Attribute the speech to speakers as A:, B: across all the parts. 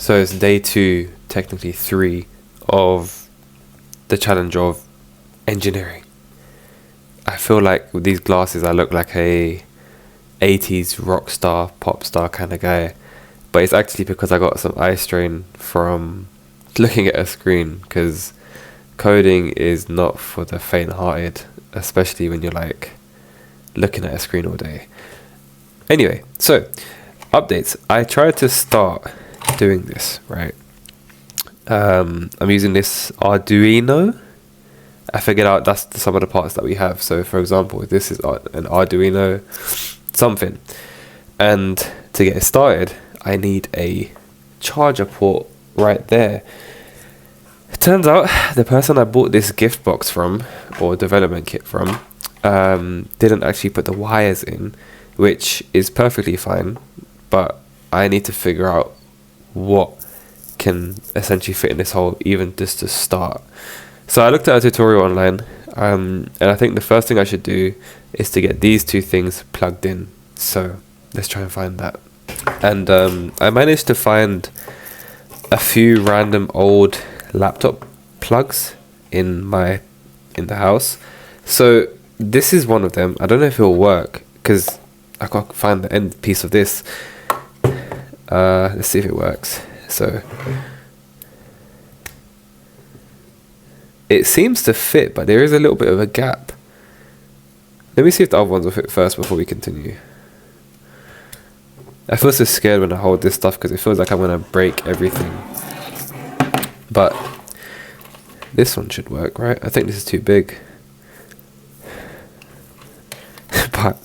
A: So it's day 2, technically 3, of the challenge of engineering. I feel like with these glasses I look like a 80s rock star, pop star kind of guy. But it's actually because I got some eye strain from looking at a screen, because coding is not for the faint-hearted, especially when you're like looking at a screen all day. Anyway, so updates. I tried to start doing this, right? I'm using this Arduino. I figured out that's some of the parts that we have. So for example, this is an Arduino something, and to get it started I need a charger port right there. It turns out the person I bought this gift box from, or development kit from, didn't actually put the wires in, which is perfectly fine, but I need to figure out what can essentially fit in this hole, even just to start. So I looked at a tutorial online, and I think the first thing I should do is to get these two things plugged in. So let's try and find that. And I managed to find a few random old laptop plugs in the house. So this is one of them. I don't know if it'll work because I can't find the end piece of this. Let's see if it works. So it seems to fit, but there is a little bit of a gap. Let me see if the other ones will fit first before we continue. I feel so scared when I hold this stuff because it feels like I'm going to break everything. But this one should work, right? I think this is too big. But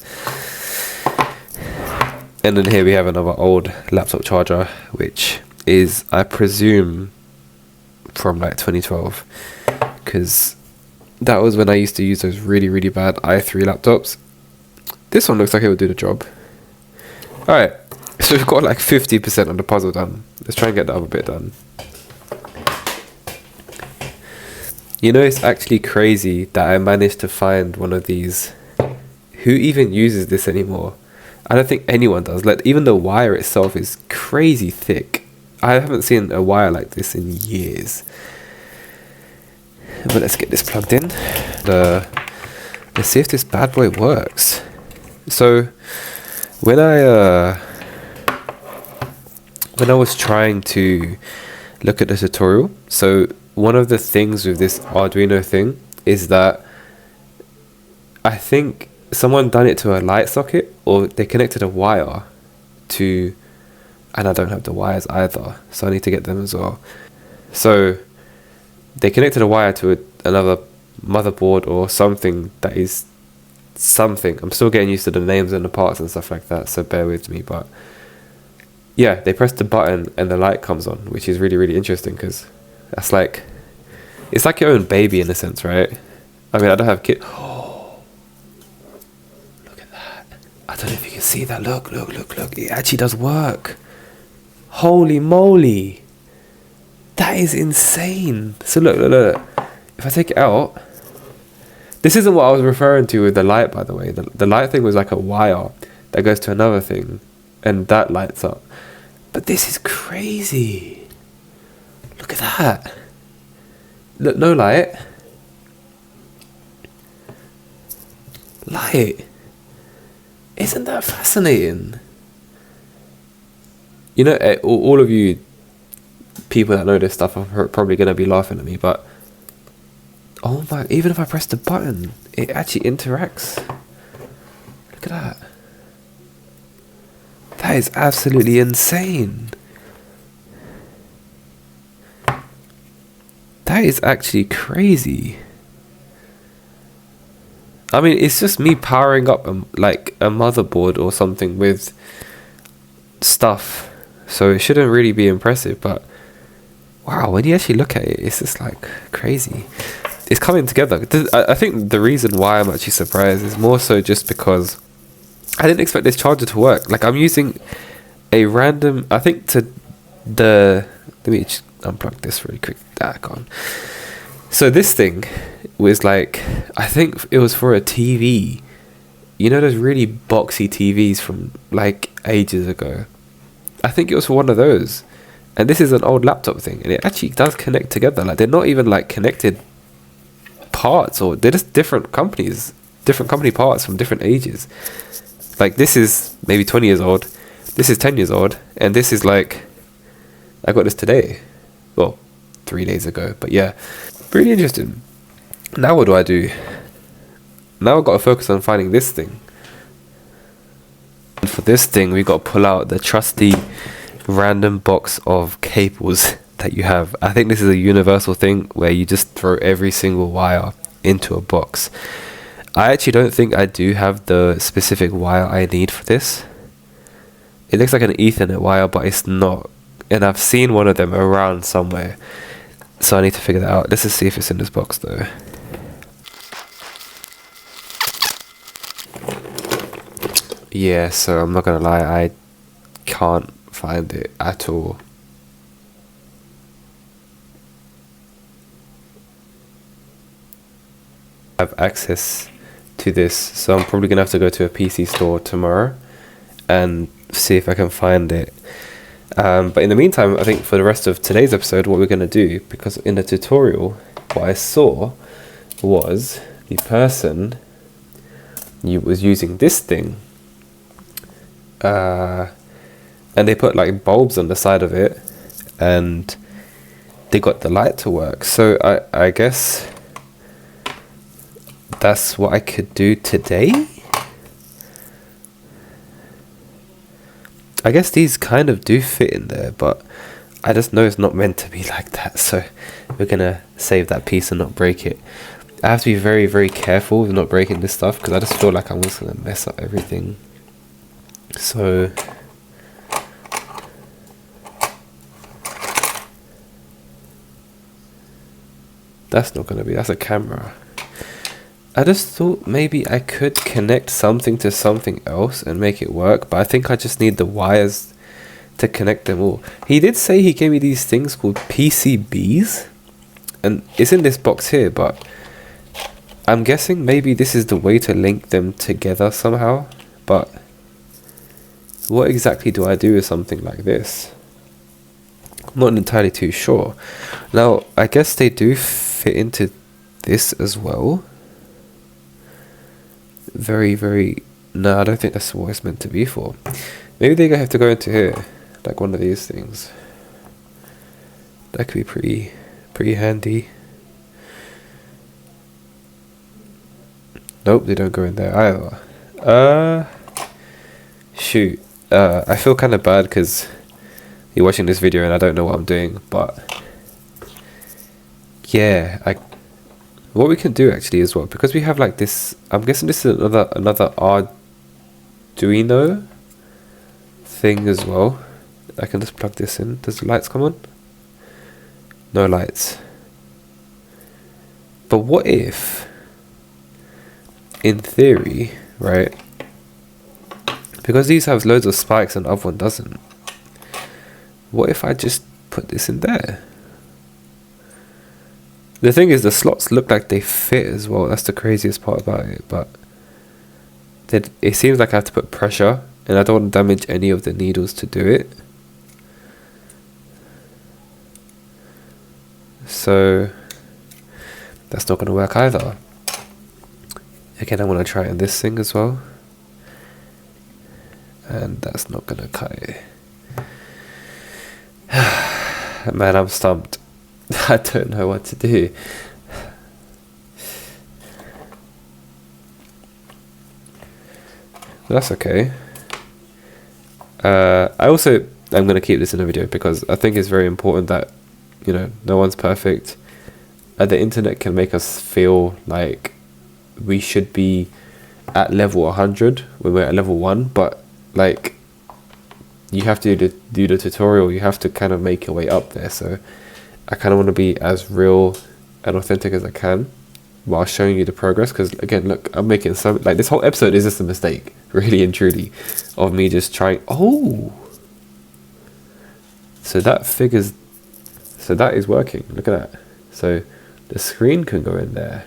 A: and then here we have another old laptop charger, which is, I presume, from like 2012, because that was when I used to use those really, really bad i3 laptops. This one looks like it would do the job. Alright, so we've got like 50% of the puzzle done. Let's try and get the other bit done. You know, it's actually crazy that I managed to find one of these. Who even uses this anymore? I don't think anyone does. Like, even the wire itself is crazy thick. I haven't seen a wire like this in years. But let's get this plugged in. Let's see if this bad boy works. So when I was trying to look at the tutorial, so one of the things with this Arduino thing is that I think someone done it to a light socket, or they connected a wire to, and I don't have the wires either, so I need to get them as well. So they connected a wire to another motherboard or something that is something. I'm still getting used to the names and the parts and stuff like that, so bear with me. But yeah, they press the button and the light comes on, which is really, really interesting, because that's like, it's like your own baby in a sense, right? I mean, I don't have kids. Oh, look at that. I don't know if you can see that. Look. It actually does work. Holy moly. That is insane. So look. If I take it out, this isn't what I was referring to with the light, by the way. The light thing was like a wire that goes to another thing, and that lights up. But this is crazy. Look at that. Look, no light. Light. Isn't that fascinating? You know, all of you people that know this stuff are probably going to be laughing at me, but oh my, even if I press the button, it actually interacts. Look at that. That is absolutely insane. That is actually crazy. I mean, it's just me powering up like a motherboard or something with stuff, so it shouldn't really be impressive, but wow, when you actually look at it, it's just like crazy. It's coming together. I think the reason why I'm actually surprised is more so just because I didn't expect this charger to work. Like, I'm using a random, I think let me just unplug this really quick. Gone. So this thing was like, I think it was for a TV. You know those really boxy TVs from like ages ago? I think it was for one of those. And this is an old laptop thing, and it actually does connect together. Like, they're not even like connected parts, or they're just different companies, different company parts from different ages. Like, this is maybe 20 years old, this is 10 years old, and this is like, I got this today, well, 3 days ago. But yeah, pretty interesting. Now what do I do? Now I've got to focus on finding this thing. And for this thing, we got to pull out the trusty random box of cables that you have. I think this is a universal thing where you just throw every single wire into a box. I actually don't think I do have the specific wire I need for this. It looks like an Ethernet wire, but it's not. And I've seen one of them around somewhere, so I need to figure that out. Let's just see if it's in this box though. Yeah, so I'm not gonna lie, I can't find it at all. I have access to this, so I'm probably gonna have to go to a PC store tomorrow and see if I can find it. But in the meantime, I think for the rest of today's episode, what we're gonna do, because in the tutorial, what I saw was the person was using this thing, and they put like bulbs on the side of it, and they got the light to work. So I guess that's what I could do today. I guess these kind of do fit in there, but I just know it's not meant to be like that, so we're gonna save that piece and not break it. I have to be very, very careful with not breaking this stuff, because I just feel like I'm just gonna mess up everything. So that's not gonna be, that's a camera. I just thought maybe I could connect something to something else and make it work, but I think I just need the wires to connect them all. He did say he gave me these things called PCBs, and it's in this box here, but I'm guessing maybe this is the way to link them together somehow. But what exactly do I do with something like this? I'm not entirely too sure. Now, I guess they do fit into this as well. Very, very... No, I don't think that's what it's meant to be for. Maybe they have to go into here, like one of these things. That could be pretty handy. Nope, they don't go in there either. Shoot. I feel kind of bad because you're watching this video and I don't know what I'm doing, but yeah, what we can do actually as well, because we have like this, I'm guessing this is another Arduino thing as well. I can just plug this in. Does the lights come on? No lights. But what if, in theory, right, because these have loads of spikes and the other one doesn't, what if I just put this in there? The thing is, the slots look like they fit as well. That's the craziest part about it. But it seems like I have to put pressure, and I don't want to damage any of the needles to do it. So that's not going to work either. Again, I want to try it on this thing as well, and that's not going to cut it. Man, I'm stumped. I don't know what to do. But that's okay. I'm going to keep this in a video because I think it's very important that, you know, no one's perfect. The internet can make us feel like we should be at level 100 when we're at level 1, but like, you have to do the tutorial, you have to kind of make your way up there. So I kind of want to be as real and authentic as I can while showing you the progress, because again, look, I'm making some, like, this whole episode is just a mistake, really and truly, of me just trying. Oh, so that is working. Look at that. So the screen can go in there,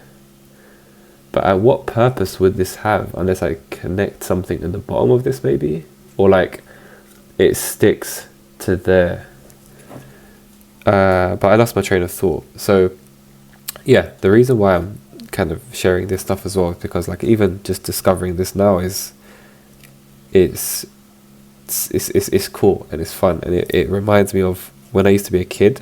A: but at what purpose would this have, unless I connect something in the bottom of this maybe, or like it sticks to there? But I lost my train of thought. So yeah, the reason why I'm kind of sharing this stuff as well is because like even just discovering this now is it's it's cool and it's fun, and it reminds me of when I used to be a kid.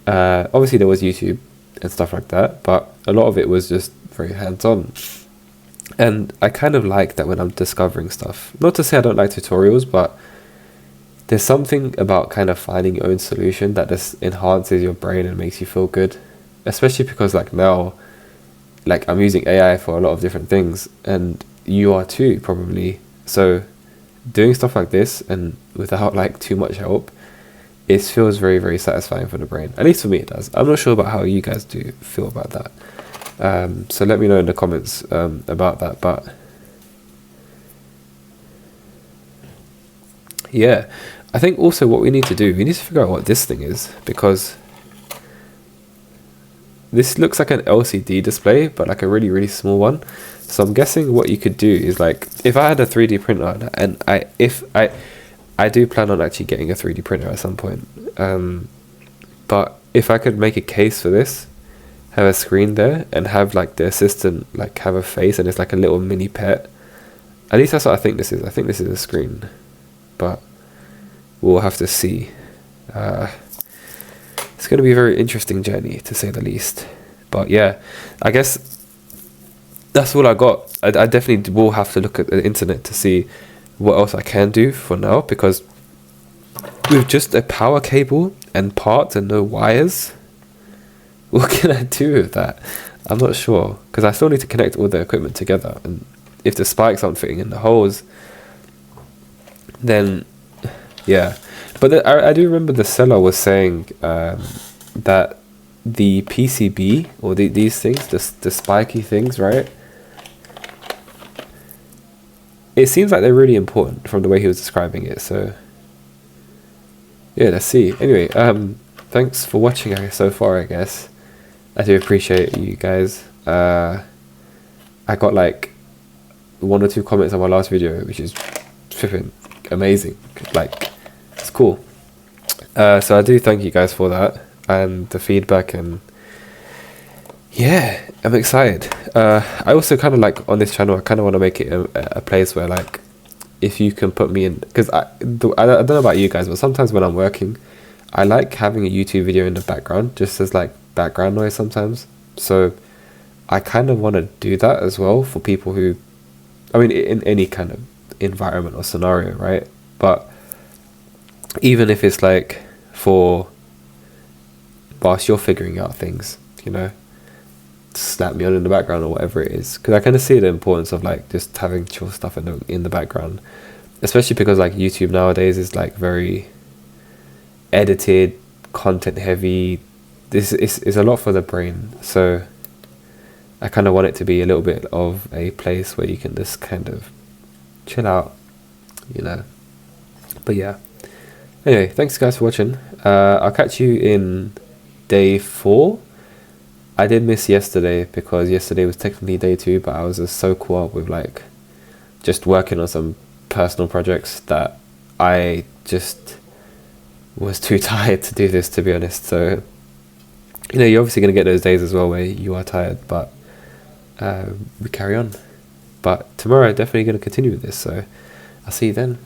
A: Obviously there was YouTube and stuff like that, but a lot of it was just very hands-on. And I kind of like that when I'm discovering stuff. Not to say I don't like tutorials, but there's something about kind of finding your own solution that just enhances your brain and makes you feel good. Especially because like now, like I'm using AI for a lot of different things, and you are too probably. So doing stuff like this and without like too much help, it feels very, very satisfying for the brain. At least for me it does. I'm not sure about how you guys do feel about that. So let me know in the comments about that. But yeah, I think also what we need to do, we need to figure out what this thing is, because this looks like an LCD display, but like a really, really small one. So I'm guessing what you could do is like, if I had a 3D printer, and I do plan on actually getting a 3D printer at some point. But if I could make a case for this, have a screen there, and have like the assistant like have a face, and it's like a little mini pet. At least that's what I think this is. I think this is a screen, but we'll have to see. It's going to be a very interesting journey, to say the least. But yeah, I guess that's all I got. I definitely will have to look at the internet to see what else I can do for now, because with just a power cable and parts and no wires, what can I do with that? I'm not sure, because I still need to connect all the equipment together, and if the spikes aren't fitting in the holes, then yeah. But I do remember the seller was saying that the PCB, or these things, the spiky things, right? It seems like they're really important from the way he was describing it. So yeah, let's see. Anyway, thanks for watching so far, I guess. I do appreciate you guys. I got like 1 or 2 comments on my last video, which is flipping amazing. Like, it's cool. So I do thank you guys for that and the feedback, and yeah, I'm excited. I also kind of like on this channel, I kind of want to make it a place where like, if you can put me in, because I don't know about you guys, but sometimes when I'm working, I like having a YouTube video in the background, just as like background noise sometimes. So I kind of want to do that as well for people who, I mean, in any kind of environment or scenario, right? But even if it's like for whilst you're figuring out things, you know, slap me on in the background or whatever it is, because I kind of see the importance of like just having chill stuff in the background, especially because like YouTube nowadays is like very edited, content heavy. This is a lot for the brain, so I kind of want it to be a little bit of a place where you can just kind of chill out, you know. But yeah, anyway, thanks guys for watching. I'll catch you in day 4. I did miss yesterday because yesterday was technically day 2, but I was just so caught up with like just working on some personal projects that I just was too tired to do this, to be honest. So, you know, you're obviously going to get those days as well where you are tired, but we carry on. But tomorrow I'm definitely going to continue with this, so I'll see you then.